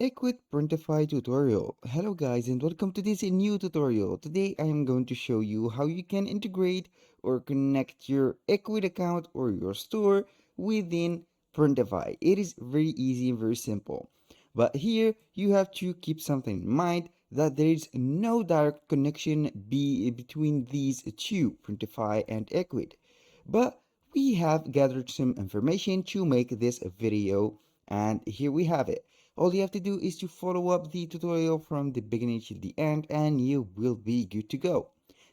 Ecwid Printify tutorial. Hello guys and welcome to this new tutorial. Today I am going to show you how you can integrate or connect your Ecwid account or your store within Printify. It is very easy and very simple. But here you have to keep something in mind that there is no direct connection between these two, Printify and Ecwid. But we have gathered some information to make this video and here we have it. All you have to do is to follow up the tutorial from the beginning to the end and you will be good to go.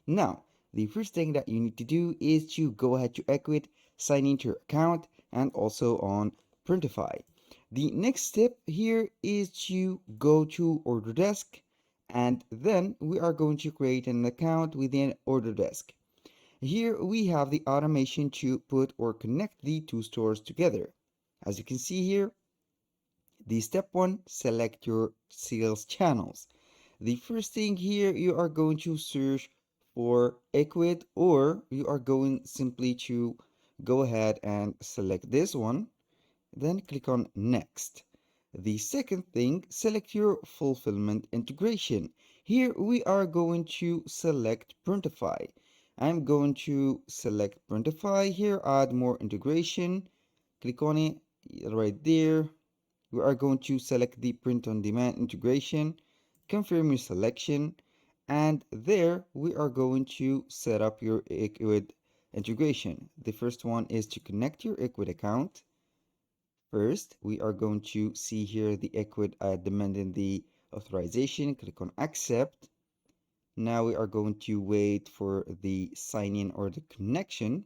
Now, the first thing that you need to do is to go ahead to Ecwid, sign into your account and also on Printify. The next step here is to go to Order Desk and then we are going to create an account within Order Desk. Here we have the automation to put or connect the two stores together. As you can see here, the step one, select your sales channels. The first thing here, you are going to search for Ecwid or you are going simply to go ahead and select this one, then click on next. The second thing, select your fulfillment integration. Here we are going to select Printify. I'm going to select Printify here, add more integration, click on it right there. We are going to select the print on demand integration, confirm your selection, and there we are going to set up your Ecwid integration. The first one is to connect your Ecwid account. First, we are going to see here the Ecwid demanding the authorization. Click on accept. Now we are going to wait for the sign in or the connection.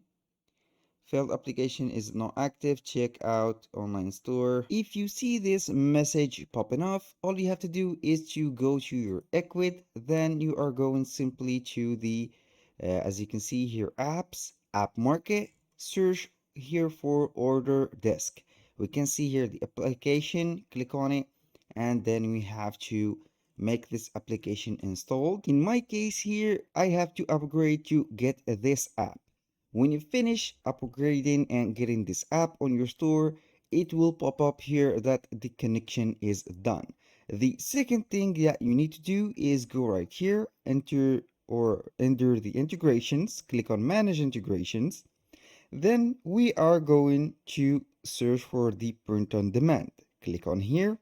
Failed application is not active. Check out online store. If you see this message popping off, all you have to do is to go to your Ecwid. Then you are going simply to the, as you can see here, apps, app market, search here for order desk. We can see here the application, click on it, and then we have to make this application installed. In my case here, I have to upgrade to get this app. When you finish upgrading and getting this app on your store, it will pop up here that the connection is done. The second thing that you need to do is go right here, enter the integrations, click on manage integrations. Then we are going to search for the print on demand. Click on here.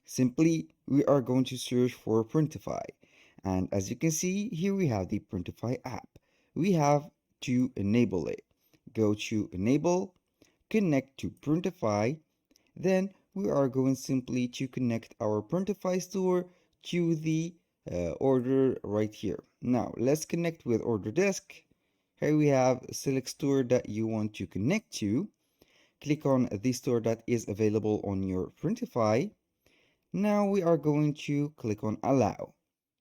Simply, we are going to search for Printify. And as you can see, here we have the Printify app. We have to enable it. Go to enable, connect to Printify. Then we are going simply to connect our Printify store to the order right here. Now let's connect with Order Desk. Here we have select store that you want to connect to. Click on the store that is available on your Printify. Now we are going to click on allow.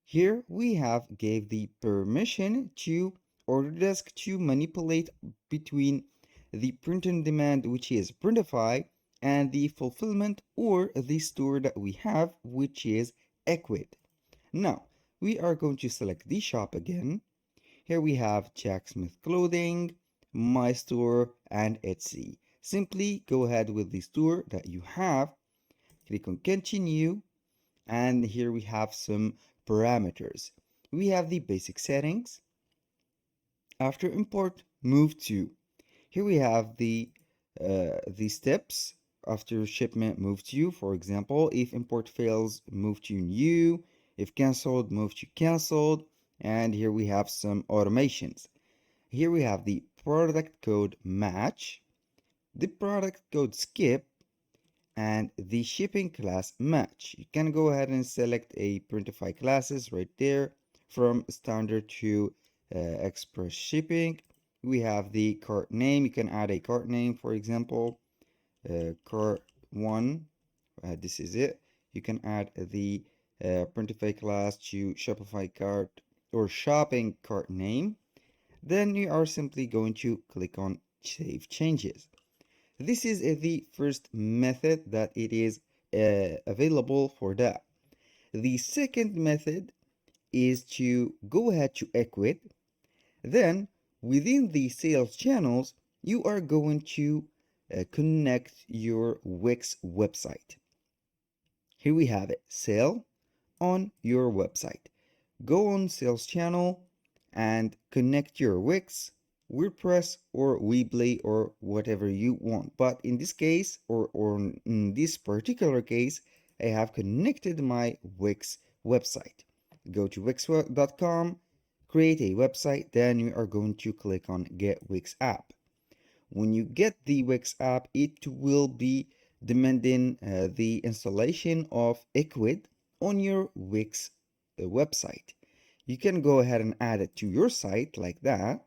Here we have gave the permission to Order Desk to manipulate between the print on demand, which is Printify, and the fulfillment or the store that we have, which is Ecwid. Now we are going to select the shop again. Here we have Jack Smith Clothing, My Store, and Etsy. Simply go ahead with the store that you have. Click on continue and here we have some parameters. We have the basic settings. After import, move to. Here we have the steps. After shipment, move to. For example, if import fails, move to new. If cancelled, move to cancelled. And here we have some automations. Here we have the product code match, the product code skip, and the shipping class match. You can go ahead and select a Printify classes right there from standard to express shipping. We have the cart name. You can add a cart name, for example, cart 1. This is it. You can add the Printify class to Shopify cart or shopping cart name. Then you are simply going to click on save changes. This is the first method that it is available for that. The second method is to go ahead to Ecwid. Then within the sales channels, you are going to connect your Wix website. Here we have it, sale on your website. Go on sales channel and connect your Wix, WordPress, or Weebly, or whatever you want. But in this case, or in this particular case, I have connected my Wix website. Go to wix.com, create a website, then you are going to click on Get Wix App. When you get the Wix app, it will be demanding the installation of Ecwid on your Wix website. You can go ahead and add it to your site like that.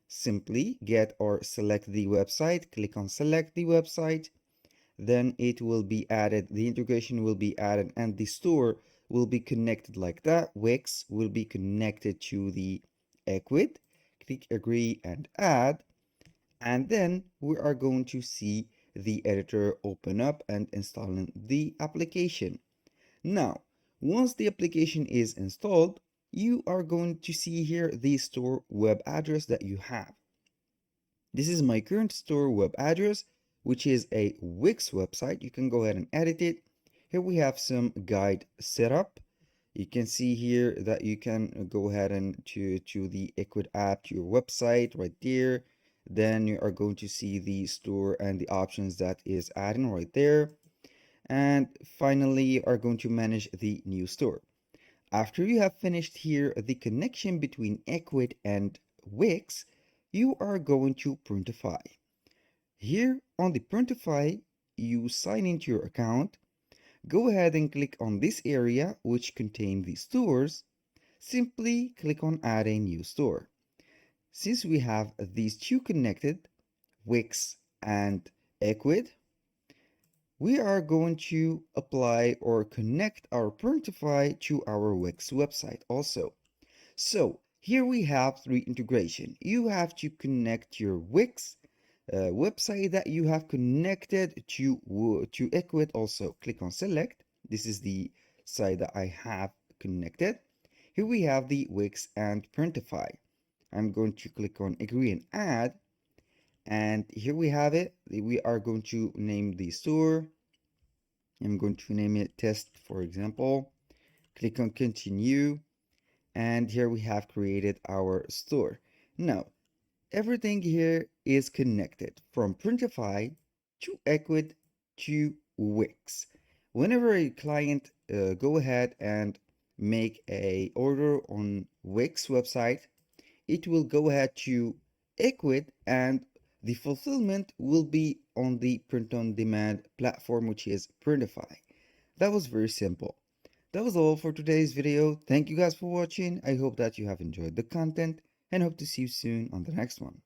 Simply get or select the website, click on select the website, then it will be added, the integration will be added, and the store will be connected like that. Wix will be connected to the Ecwid. Click agree and add, and then we are going to see the editor open up and installing the application. Now, once the application is installed, you are going to see here the store web address that you have. This is my current store web address, which is a Wix website. You can go ahead and edit it. Here we have some guide setup. You can see here that you can go ahead and to the Ecwid app, to your website right there. Then you are going to see the store and the options that is adding right there. And finally, you are going to manage the new store. After you have finished here the connection between Ecwid and Wix, you are going to Printify. Here on the Printify, you sign into your account. Go ahead and click on this area which contains the stores. Simply click on add a new store. Since we have these two connected, Wix and Ecwid, we are going to apply or connect our Printify to our Wix website also. So here we have three integration. You have to connect your Wix website that you have connected to Ecwid also. Click on select. This is the site that I have connected. Here we have the Wix and Printify. I'm going to click on agree and add, and here we have it. We are going to name the store. I'm going to name it test, for example. Click on continue, and here we have created our store. Now everything here is connected from Printify to Ecwid to Wix. Whenever a client go ahead and make a order on Wix website, it will go ahead to Ecwid, and the fulfillment will be on the print on demand platform, which is Printify. That was very simple. That was all for today's video. Thank you guys for watching. I hope that you have enjoyed the content and hope to see you soon on the next one.